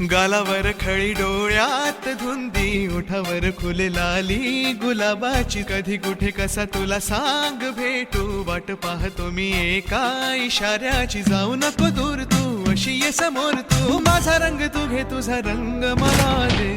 गालावर खळी डोळ्यात धुंदी ओठावर फुललाली गुलाबाची कधी कुठे कसा तुला सांग भेटू वाट पाहतो मी एका इशाऱ्याची जाऊ नको दूर तू अशी ये समोर तू माझा रंग तू घे तुझा रंग मला दे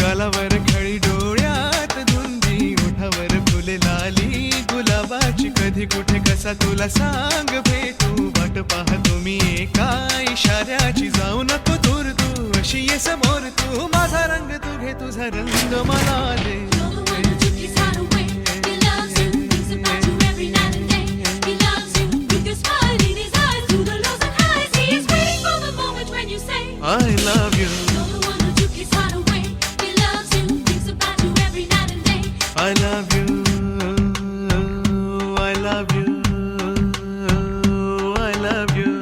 गालावर खळी डोळ्यात धुंदी ओठावर फुललाली गुलाबाची कधी कुठे कसा तुला सांग भेटू वाट पाहतो मी एका इशाऱ्याची जाऊ नको दूर तू अशी ये समोर तू माझा रंग तू घे तुझा रंग मला दे I love you. I love you. I love you. I love you.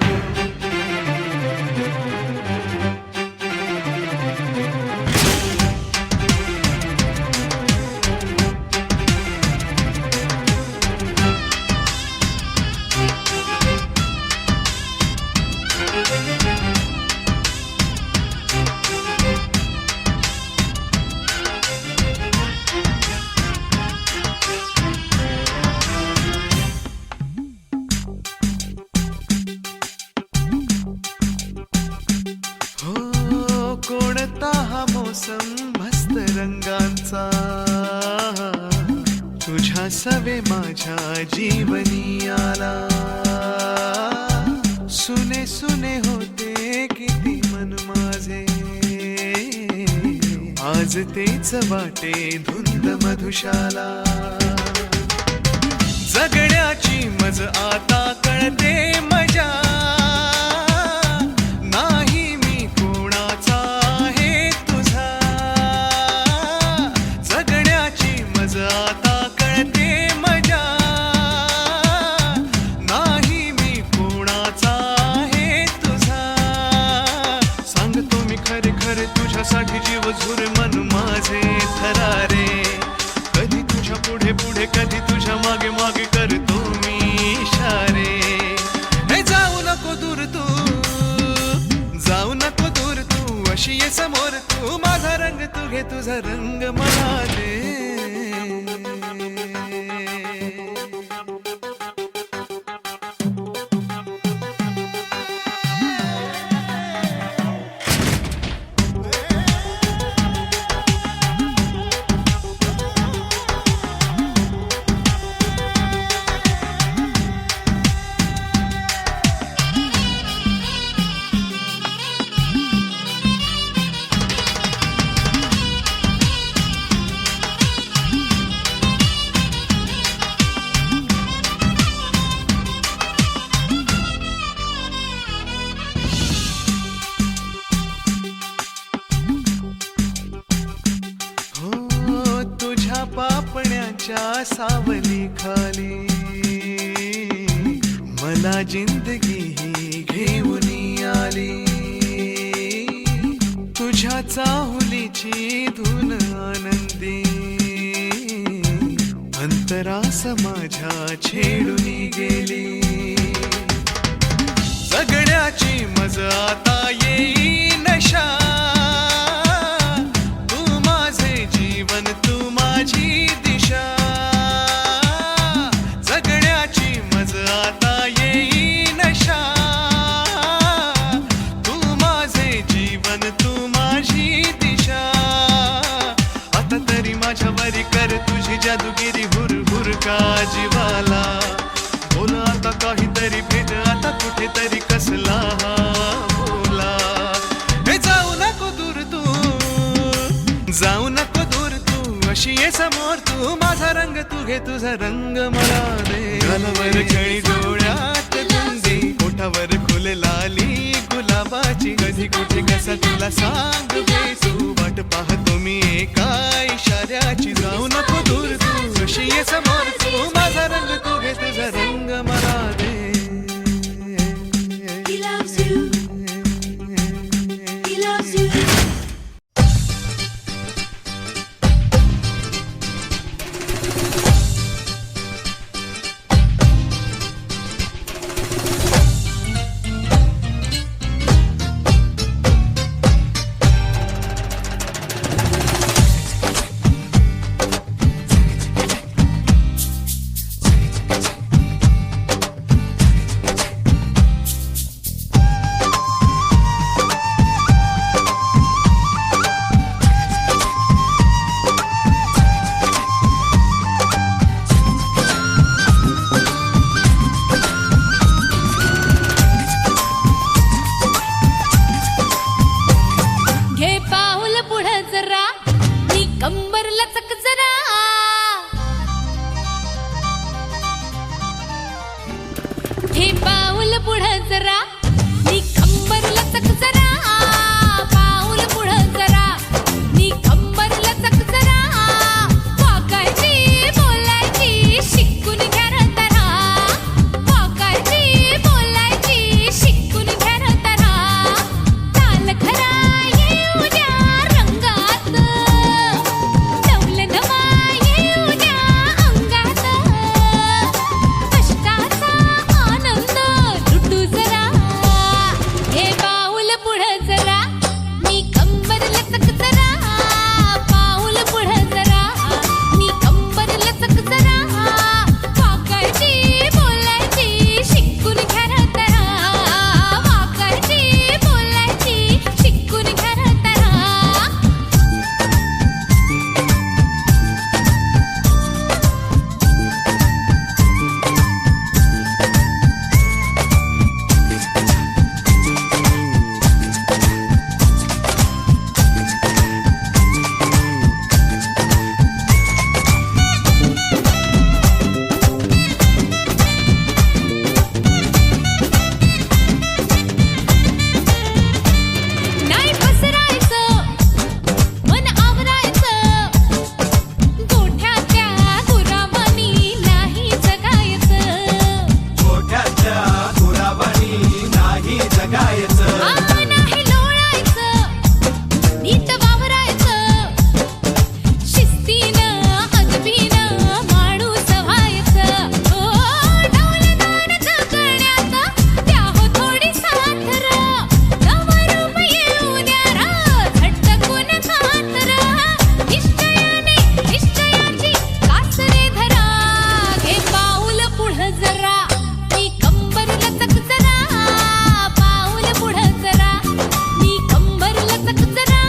कोणता हा मोसम मस्त रंगांचा तुझ्या सवे माझ्या जीवनी आला सुने सुने होते किती मन माझे आज तेच वाटे धुंद मधुशाला जगण्याची मज आता कळते मजा तुझ्यासाठी जीव झुरे मन माझे थरारे कधी तुझ्या पुढे पुढे कधी तुझ्या मागे मागे करतो मी इशारे हे जाऊ नको दूर तू अशी ये समोर तू माझा रंग तू घे तुझा रंग मला दे पापण्याच्या सावली खाली मला जिंदगी ही घेऊन आली तुझ्या चाहुलीची धून आनंदी अंतरास माझ्या छेडून गेली जगण्याची मज आता येई नशा तू माझे जीवन तू माझी दिशा जगण्याची मज आता येई नशा तू माझे जीवन तू माझी दिशा आता तरी माझ्यावरी कर तुझी जादूगिरी हुर हुर का जीवाला बोल आता काहीतरी भेट आता कुठेतरी कसला हा बोला. हे जाऊ नको दूर तू, जाऊ नको दूर तू, अशी ये समोर तू, माझा रंग तू घे तुझा रंग मला दे. गालावर खळी डोळ्यात गुंगी, ओठावर फुल लाली गुलाबाची, कधी कुठे कसा तुला सांग तू, वाट पाहतो मी एका इशाऱ्याची. जाऊ नको दूर तू, अशी ये समोर तू, माझा रंग तू घे तुझा रंग मला दे. He loves you. He loves you. घे पाऊल पुढं जरा, नी कंबर लचक जरा. घे पाऊल पुढं जरा, नी कंबर लचक जरा. पाऊल पुढं जरा, नी कंबर लचक जरा. वाकायची बोलायची शिकून घ्या र तरा. वाकायची बोलायची शिकून घ्या र तरा. चाल खरा येऊ द्या रंगात, नवल नवा येऊ द्या अंगात. कष्टाचा आनंद लुटू जरा. हे पाऊल पुढं जरा, मी कंबर लचक जरा. पाऊल पुढं जरा, मी कंबर लचक जरा. वाकायची बोलायची शिकून घ्या र तरा. वाकायची बोलायची शिकून घ्या र तरा. नाही पसरायचं, मन आवरायचं. गोठ्याच्या गुरावानी नाही जगायचं. गोठ्याच्या गुराबानी नाही जगायचं. नाही लोळायचं, नीट वावरायचं. शिस्तीनं अदबीनं माणूस व्हायचं. डौलदार जगण्यात द्या हो थोडी साथ र. नवरूप येऊ द्या र, झटकून खात र. निश्चयाने निश्चयाची कासरे धरा. घे पाऊल पुढं जरा, मी कंबर लचक जरा. पाऊल पुढं जरा, मी कंबर लचक जरा.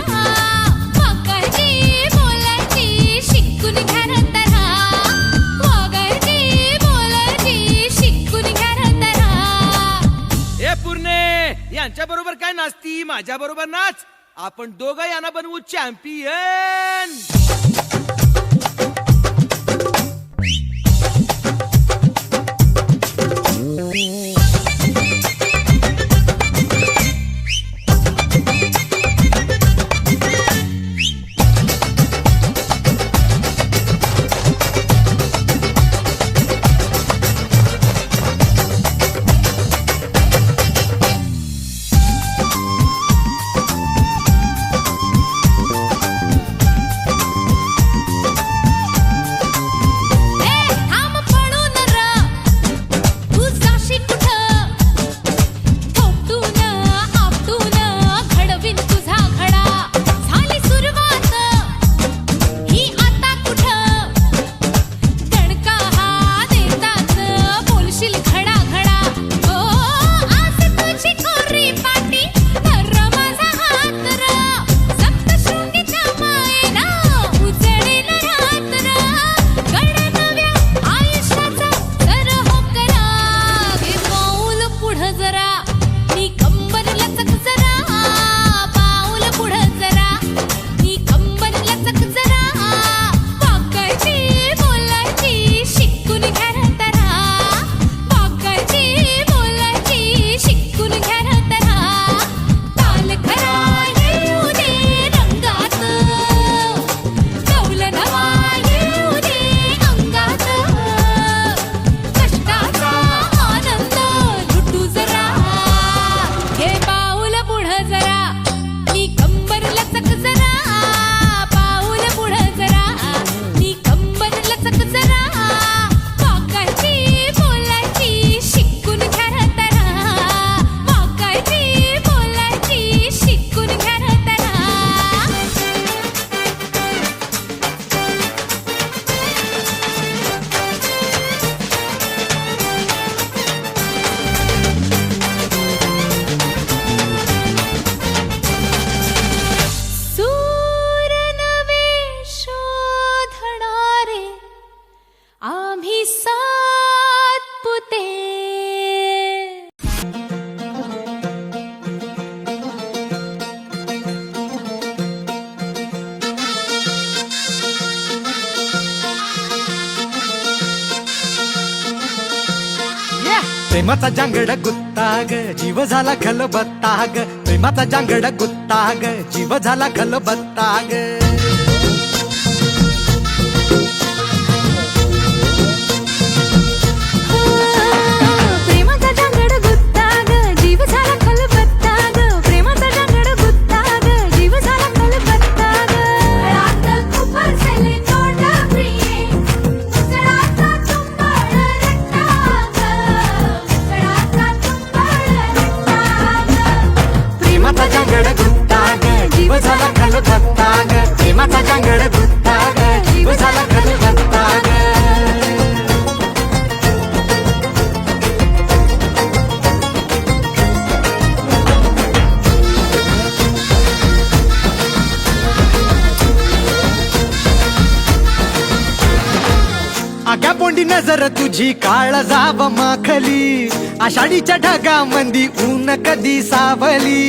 वाकायची बोलायची शिकून घ्या र तरा. वागायची बोलायची शिकून घ्या र तरा. ए पूर्णे, यांच्या बरोबर काय नाचती, माझ्या बरोबर नाच. आपण दोघं यांना बनवू चॅम्पियन. प्रेमाचा जांगड गुत्ता ग जीव झाला खलबत्ता ग प्रेमाचा जांगड गुत्ता ग जीव झाला खलबत्ता ग प्रेमाचा जांगड गुत्ता ग जीव झाला खलबत्ता ग प्रेमाचा जांगड गुत्ता ग जीव झाला खलबत्ता ग रात खूप हसले तोंड प्रिये उसळाचा तुंबळ रट्टा ग उसळाचा तुंबळ रट्टा ग प्रेमाचा जांगड गुत्ता ग जीव झाला खलबत्ता ग प्रेमाचा जांगड गुत्ता ग जीव झाला खलबत्ता ग आग्या पोंडी नजर तुझी काळ जाव माखली आषाढीच्या ढगामंदी ऊन कधी सावली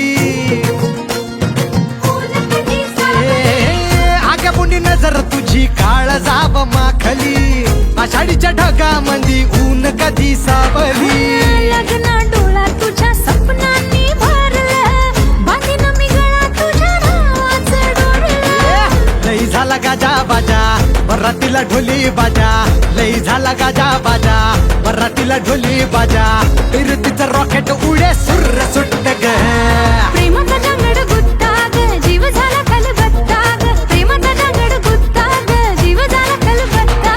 आग्या पोंडी नजर तुझी काळ जाव माखली आषाढीच्या ढगामंदी ऊन कधी सावली लग्न डोळा तुझ्या सपनांनी भरलं बांधीन मी गळा तुझ्या नावाचं डोरलं लई झाला गाजा बाजा बरातीला ढोली बाजा लई झाला गाजा बाजा बरातीला ढोली बाजा फिरतीचं रॉकेट उडे सुर सुट्ट ग प्रेमाचा जांगड गुत्ता ग जीव झाला खलबत्ता ग प्रेमाचा जांगड गुत्ता ग जीव झाला खलबत्ता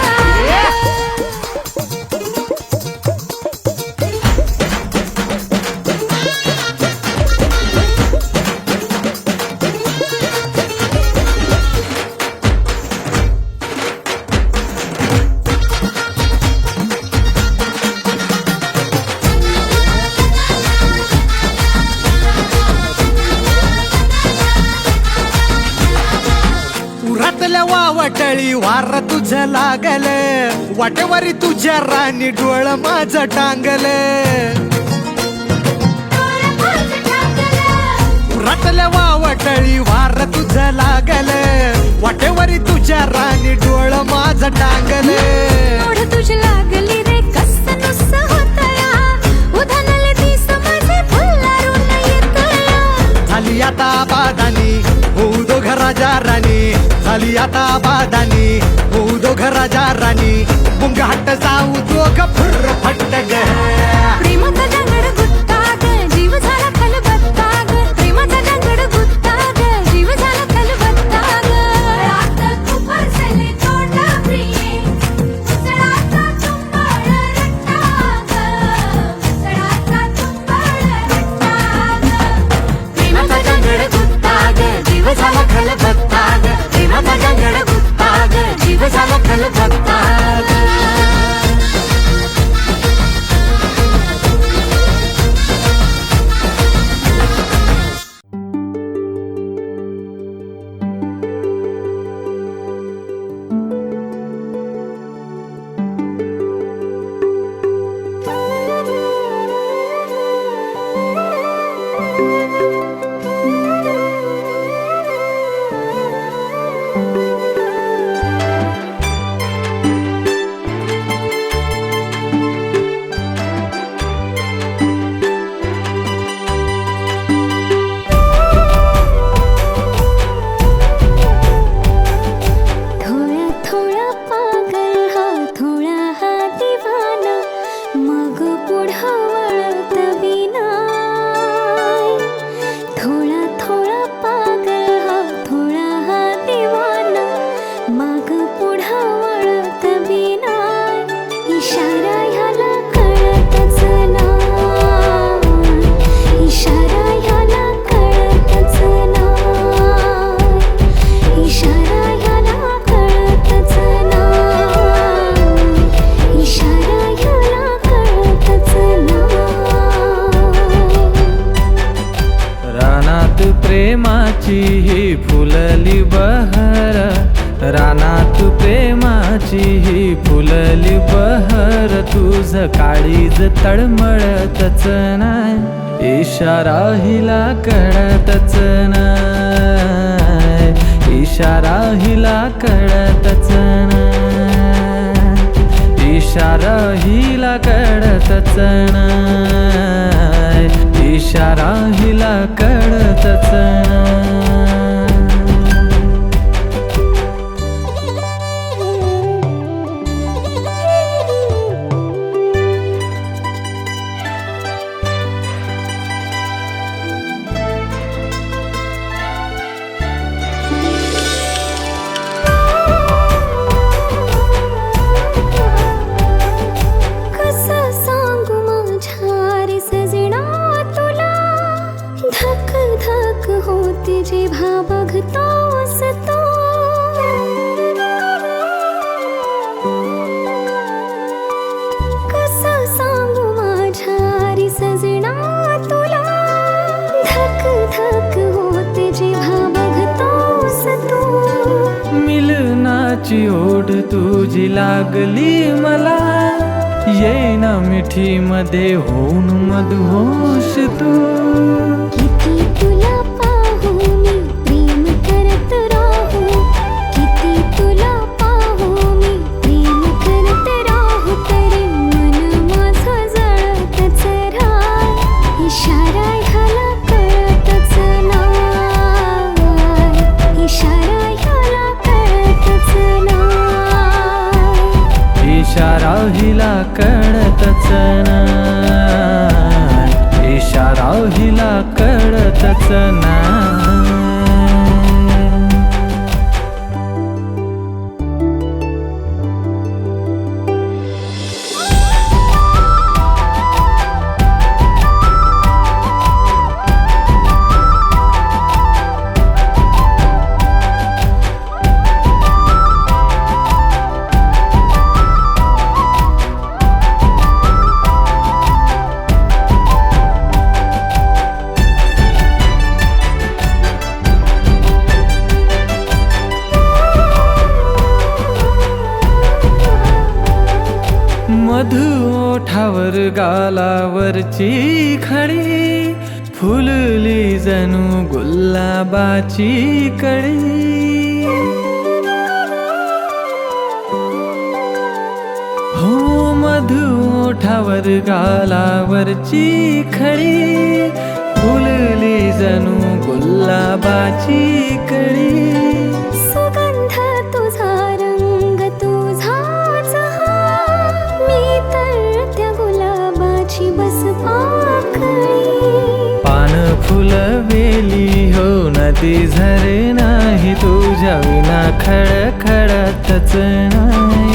उरातल्या वावटळी वार तुझं लागल वाटेवारी तुझ्या राणी डोळ माझं टांगल उरातल्या वावटळी वार तुझं लागल वाटेवारी तुझ्या राणी डोळ माझं टांगल ओढ तुझी लागली रे कस नुस होतया उधानले दिस माझे फुल्लारून येतया झाली आता बादानी होऊ दो घराच्या राणी झाली आता बादानी होऊ दो घराच्या राणी मुंग हट्ट जाऊ दोघ फुर्र फट्ट ग प्रेमाचा जांगड गुत्ता ग जीव झाला खलबत्ता ग प्रेमाचा जांगड गुत्ता ग जीव झाला खलबत्ता ग रात खूप हसले तोंड प्रिये उसळाचा तुंबळ रट्टा ग उसळाचा तुंबळ रट्टा ग प्रेमाचा जांगड गुत्ता ग जीव झाला खलबत्ता ग प्रेमाचा जांगड गुत्ता ग जीव झाला खलबत्ता ग प्रेमाची ही फुलली बहर रानात प्रेमाची ही फुलली बहर तुझ काळीज तळमळतच नाय इशारा हिला कळतच नाय इशारा हिला कळतच नाय इशारा हिला कळतच नाय, इशारा हिला कळतच नाय. कसं सांगू माझ्या रे सजना तुला, धक धक होते जेव्हा बघतोस तू. कसं सांगू माझ्या रे सजना तुला, धक धक होते जेव्हा बघतोस तू. मिलनाची ओढ तुझी लागली मला, येईना मिठी मध्ये होऊन मधुहोश तू. किती तुला पाहू मी प्रेम करत राहू, किती तुला पाहू मी प्रेम करत राहू. तरी मन माझं जळतच राय, इशारा ह्याला कळतच नाय, इशारा ह्याला कळतच नाय. इशारा हिला कळतच नाय, इशारा हिला कळतच नाय. मधु ओठावर गालावरची खडी, फुलली जणू गुलाबाची कळी. हो मधु ओठावर गालावरची खडी, फुलली जणू गुलाबाची कळी. सुगंध तुझा रंग तुझाच हा, मी तर त्या गुलाबाची बस पाकळी. पान फुलवेली हो नदी झरे नाही, तुझ्या विना खडखडतच नाही.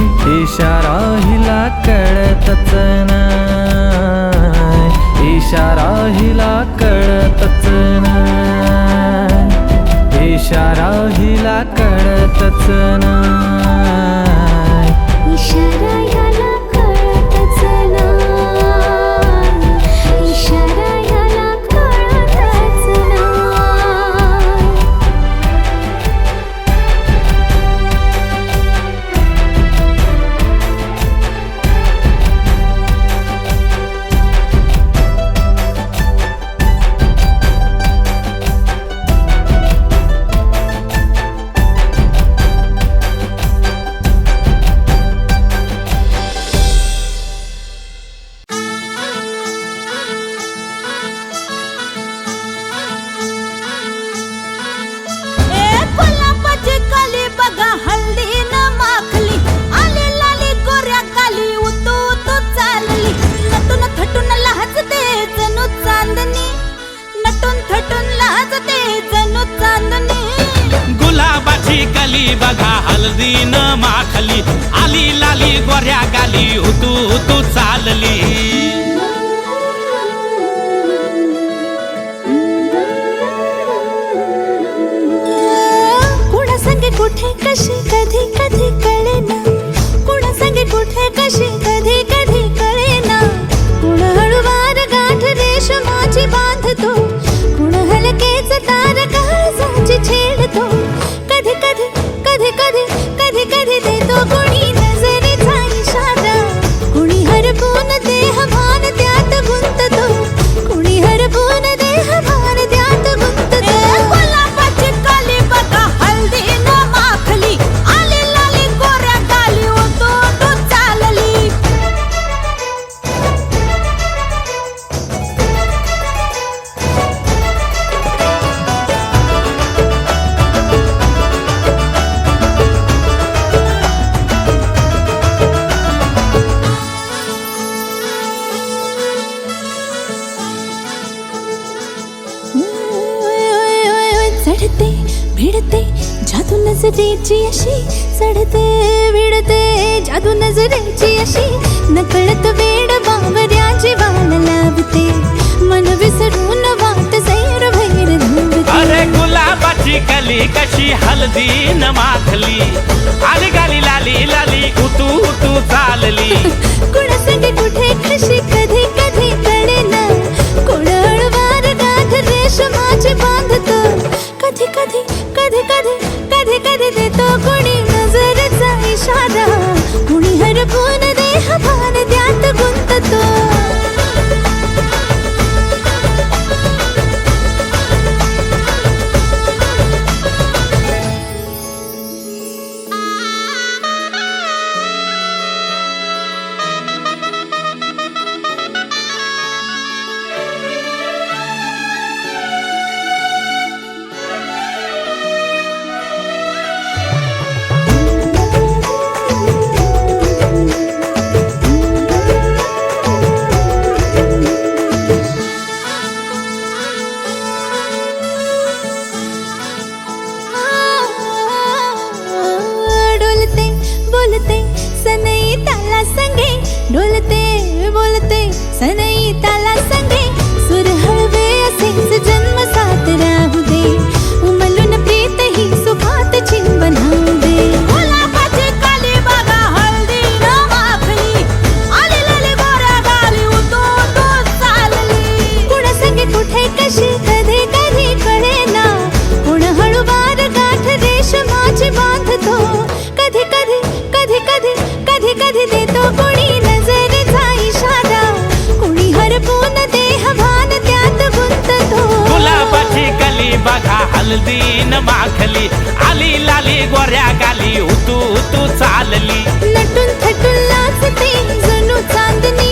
इशारा हिला कळतच नाय, इशारा हिला कळतच नाय, इशारा हिला कळतच नाय. इशारा ह्याला कळतच नाय, इशारा ह्याला कळतच नाय. गुलाबाची कली बघा हल्दी न माखली, आली लाली गोऱ्या गाली उतू उतू चालली. नटून थटून लाजते जणू चांदणी, नटून थटून लाजते जणू चांदणी. गुलाबाची कली बघा हल्दी न माखली, आली लाली गोऱ्या गाली उतू उतू चालली. कुणा संगे कुठे कशी कधी कधी कळेना, कुणा संगे कुठे कशी कधी कधी कळेना. कुण हळूवार गाठ रेशमाची बांधतो, कुण हलकेच तार काळजाची छेडतो. कधी कधी कधी कधी कधी कधी देतो कोणी नजरेचा इशारा. नजरेची अशी चढते विडते जादू नजरेची अशी नकळत वेड बावऱ्या जीवाला लावते मन विसरून वाट सैर भैर धावते अरे गुलाबाची कली कशी हलदी न माखली आली गाली लाली लाली उतू उतू चालली कुणासाठी कुठे कशी कधी कधी कळेना कोण हळवार गाठ रेशमाची बांधतो कधी कधी कधी कधी कधी कधी देतो कोणी नजरेचा इशारा कुणी हरपून देह भान त्यात गुंततो डोलते बोलते सनई ताला संगे डोलते बोलते सनई ताला संगे सुर हळवे असेच जन्म साथ राहू दे उमलून प्रीत ही सुखात चिंबन होऊ दे गुलाबाची काली बघा हळदी न माखली आली लाली गोऱ्या गाली उतू उतू चालली कुणा संगे कुठे कशी कधी कधी कळेना कोण हळूवार गाठ रेशमाची बांधतो कधी कधी कधी कधी कधी कधी देतो कोणी नजरेचा इशारा कोणी हरपून देह भान त्यात गुंततो गुलाबाची कली बघा हलदी न माखली आली लाली गोऱ्या गाली उतू उतू चालली नटून थटून लाजते जणू चांदणी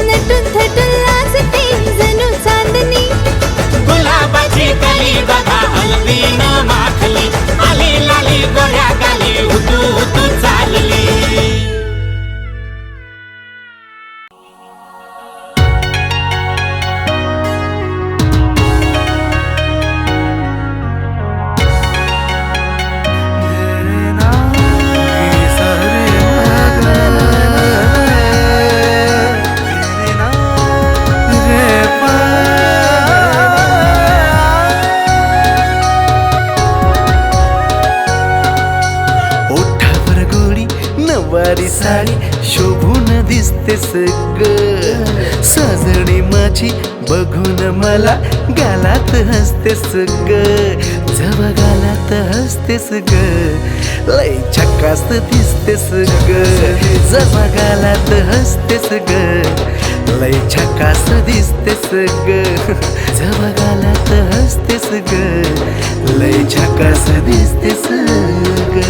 नटून थटून लाजते जणू चांदणी गुलाबाची कली बघा हलदी न माखली आली लाली गोऱ्या गाली उतू उतू चालली ओठावर गोडी नवारी साडी शोभून दिसतेस ग सजणी माझी बघून मला गालात हसतेस ग जवा गालात हसतेस ग लय झकास दिसतेस ग जवा गालात हसतेस ग लय झकास दिसतेस ग जवा गालात हसतेस ग लय झकास दिसतेस ग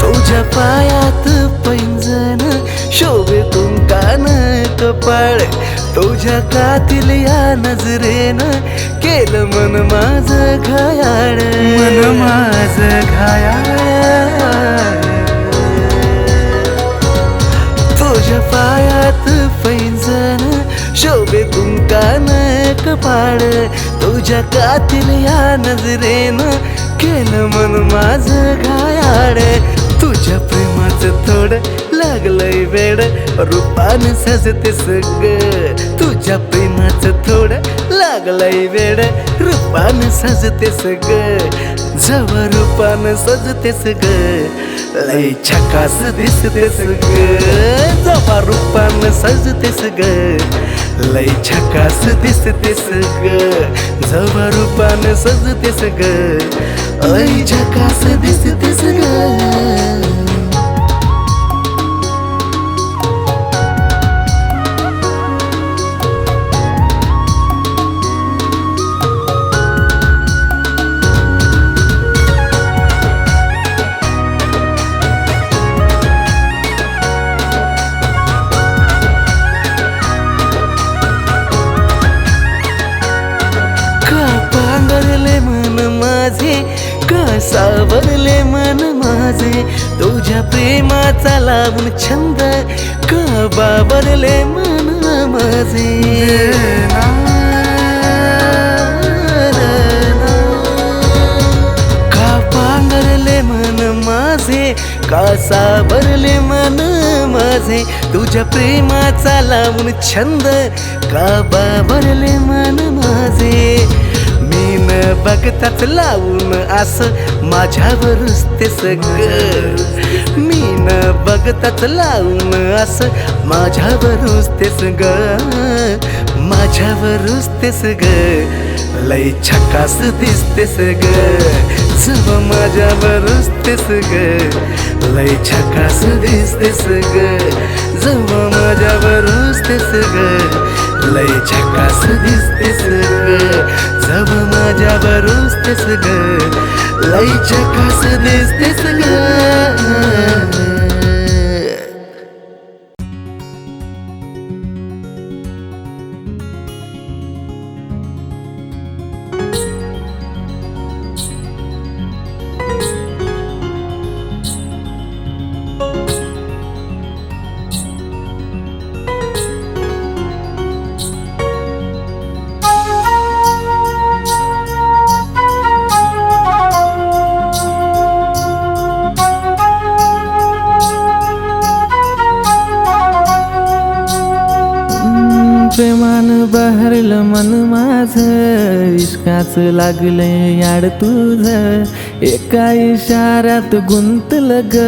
तुझ्या पायात पैंजण शोभे तुंकान कपाळ तुझ्या कातील या नजरेनं केलं मन माझ घायाळ मन माझ घायाळ तुझ्या पायात पैंजण शोभे तुंकान कपाळ तुझ्या कातील या नजरेनं केलं मन माझ घायाळ तुझ्या प्रेमाचं थोडं लागलंय वेड रूपान सजतेस ग तुझ्या प्रेमाचं थोडं लागलंय वेड रूपान सजतेस ग जव रूपान सजतेस ग लय झकास दिसतेस ग जवा रूपान सजतेस ग लय झकास दिसतेस ग जवा रूपान सजतेस ग लय झकास दिसतेस ग माझे का सावरले मन माझे तुझ्या प्रेमाचा लावून छंद का बाबरले मन माझे का पांघरले मन माझे का सावरले मन माझे तुझ्या प्रेमाचा लावून छंद का बाबरले मन माझे मी न बघताच लावून असं माझ्यावरच ते सगळं मी न बघताच लावून असं माझ्यावरच ते सगळं माझ्यावरच ते सगळं लय छकास दिसते सगळं जब माझ्यावरच ते सगळं लय छकास दिसते सगळं जब माझ्यावरच ते सगळं लय झकास दिसते सगळं जब माझ्यावरच ते सगळं लय झकास दिसते सगळं प्रेमानं बहरलं मन माझं इश्काच लागलंय याड तुझं एका इशाऱ्यात गुंतलं ग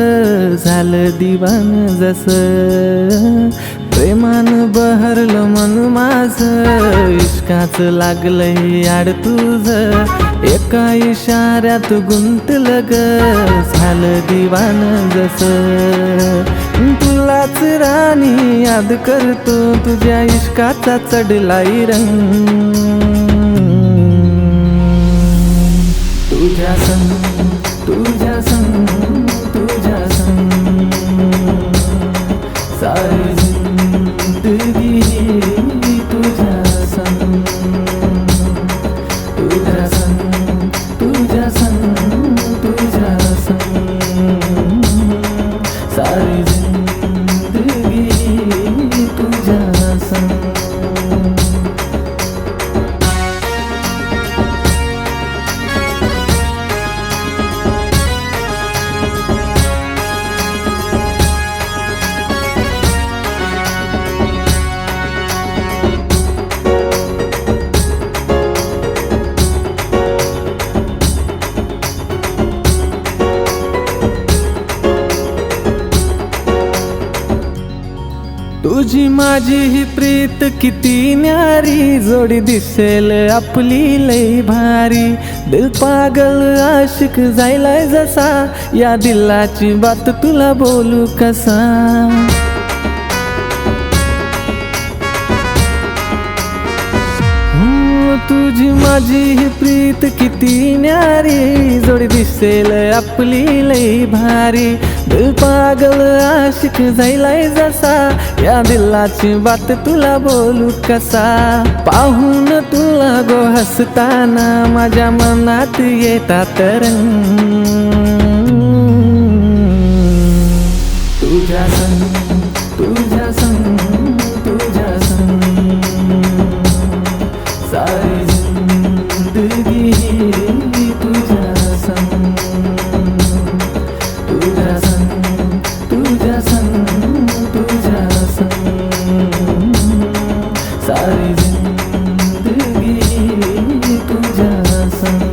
झालं दिवान जसं प्रेमानं बहरलं मन माझं इश्काच लागलंय याड तुझं एका इशाऱ्यात गुंतलं ग झालं दिवान जसं तुलाच राणी याद करतो तुझ्या इश्काचा चढलाय रंग तुझ्या संग तुझ्या संग तुझ्या संग सारी जिंदगी तुझ्या संग तुझ्या संग तुझ्या संग तुझ्या संग सारी जिंदगी तुझ्या संग तुझी माझी ही प्रीत किती न्यारी जोडी दिसेल आपली लई भारी दिल पागल आशिक जायलाय जसा या दिलाची बात तुला बोलू कसा तुझी माझी ही प्रीत किती न्यारी जोडी दिसेल आपली लई भारी दिल पागल आशिक जायलाय जसा या दिलाची बात तुला बोलू कसा पाहून तुला गो हसताना माझ्या मनात येतात रंग तुझ्या संग तुझ्या संग तुझ्या संग सारी जिंदगी तुझ्या संग तुझ्या संग तुझ्या संग तुझ्या संग सारी जिंदगी तुझ्या संग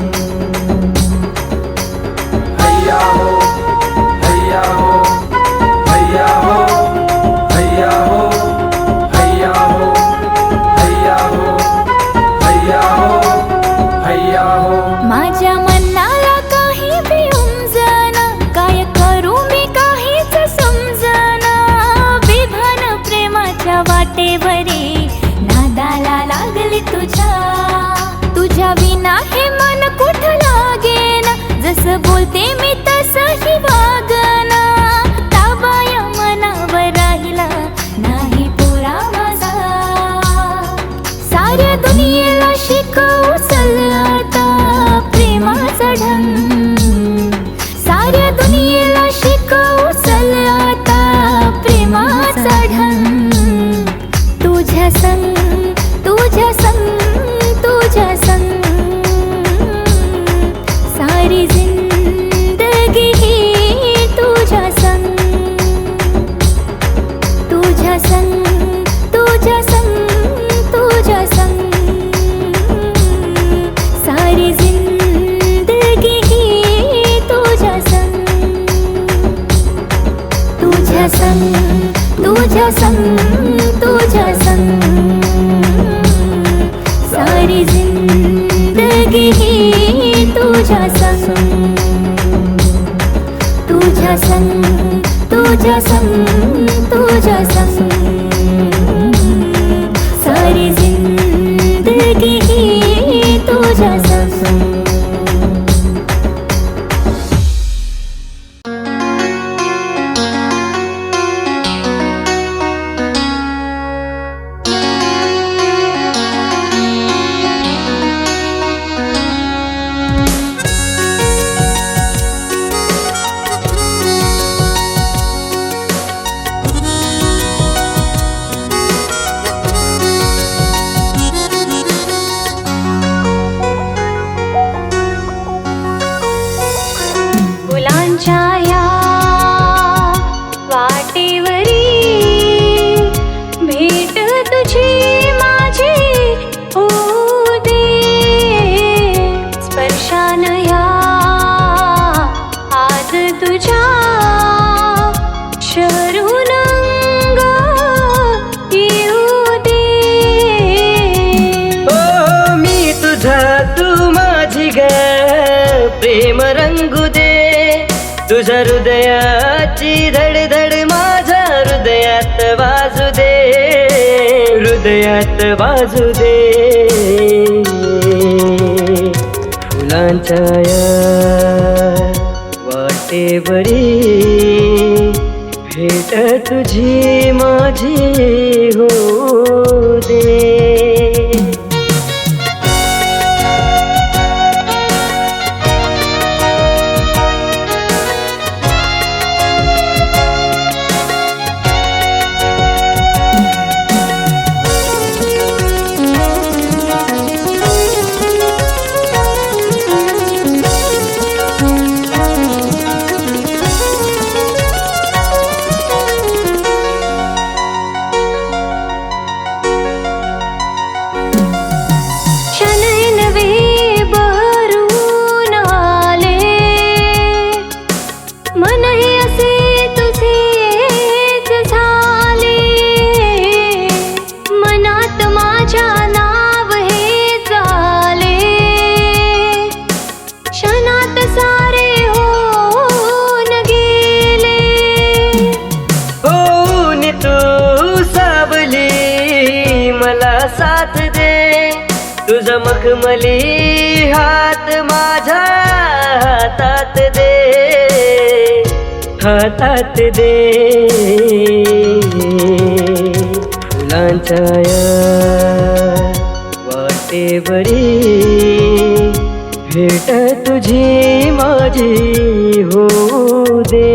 तुझ्या संग तुझ्या संग तुझ्या संग सारी जिंदगी ही तुझ्या संग फुलांच्या या वाटेवरी भेट तुझी माझी होऊ दे स्पर्शान या आज तुझ्या शरून अंग येऊ दे ओ मी तुझा तू माझी ग प्रेम रंगू दे तुझ्या हृदयाची धडधड माझ्या हृदयात वाजू दे हृदयात वाजू दे फुलांच्या या वाटेवरी भेट तुझी माझी होऊ दे साथ दे तुझा मखमली हात माझ्या हातात दे हातात दे फुलांच्या या वाटेवरी भेट तुझी माझी होऊ दे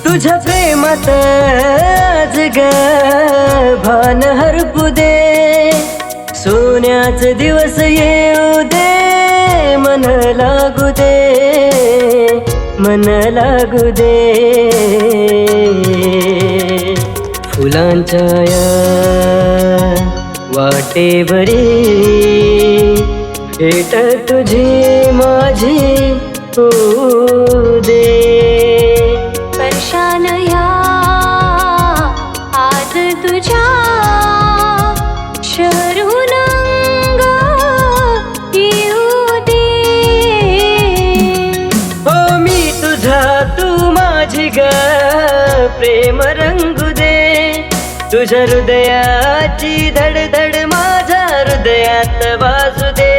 तुझ्या प्रेमात आज ग भान हरपू दे सोन्याच दिवस येऊ दे मन लागू दे मन लागू दे फुलांच्या या वाटेवरी भेट तुझी माझी होऊ दे स्पर्शान या आज तुझ्या शरून अंग येऊ दे हो मी तुझा तू माझी ग प्रेम रंगू दे तुझ्या हृदयाची धडधड माझ्या हृदयात वाजू दे,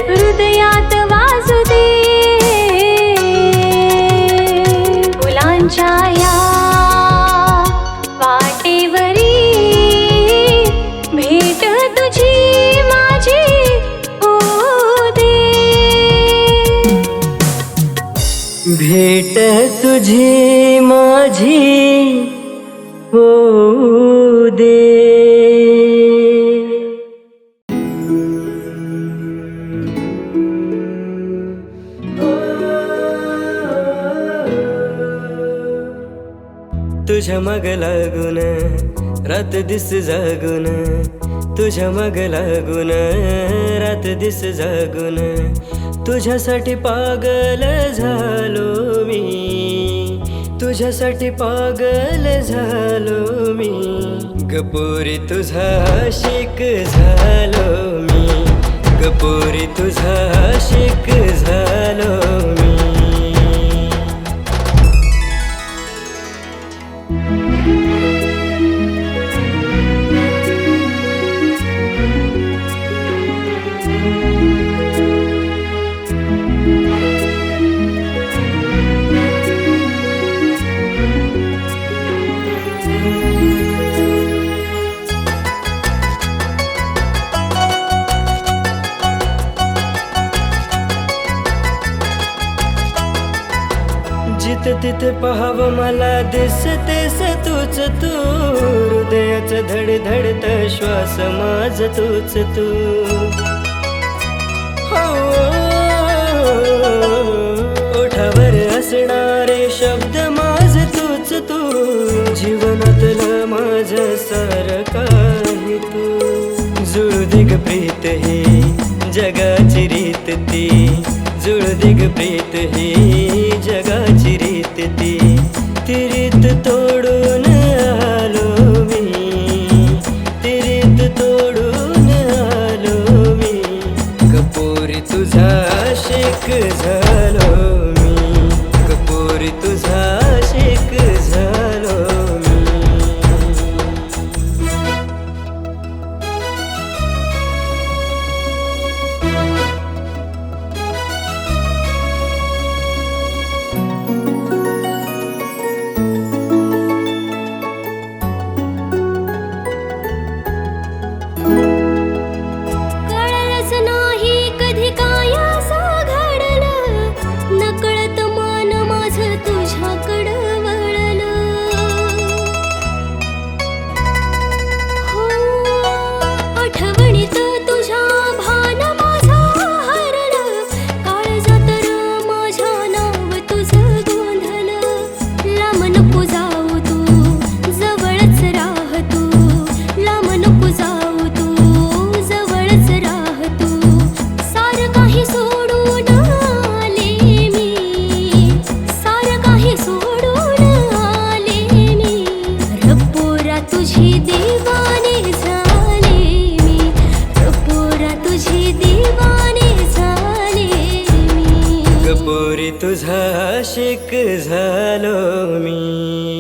हृदयात वाजू दे. फुलांच्या या वाटेवरी भेट तुझी माझी होऊ दे. भेट तुझी माझी होऊ दे. तुझ्या मग लागून रात दिस जागून, तुझ्या मग लागून रात दिस जागून, तुझ्यासाठी पागल झालो मी, तुझ्यासाठी पागल झालो मी. गपोरी तुझा आशिक झालो मी, गपोरी तुझा आशिक झालो मी. जिथे तिथे पाहावं मला दिसतेस तूच तू, हृदयाचं धडधडत श्वास माझ तूच तू. हो ओठावर असणारे शब्द माझ तूच तू, जीवनातलं माझ सारं काही तू. जुळदिग प्रीत ही जगाची रीत ती, जुळदिग प्रीत ही जगाची रीत ती. ती रीत तोडून आलो मी, ती रीत तोडून आलो मी. गपोरी तुझा आशिक झालो मी, गपोरी तुझा आशिक झालो मी. कळलंच नाही कधी काय असं घडलं, नकळत मन माझं तुझ्याकडं वळलं. हो आठवणीत तुझ्या भान माझं हरलं, काळजात तर माझ्या नाव तुझं गोंधलं. लांब नको जाऊ तू, जवळच राह तू, लांब नको जाऊ तू, जवळच राह तू. सारं काही सोडून आले मी, सारं काही सोडून आले मी. रपोरा तुझी दीवाने झाले मी, रपोरा तुझी दीवाने झाले मी. गपोरी तुझा आशिक झालो मी.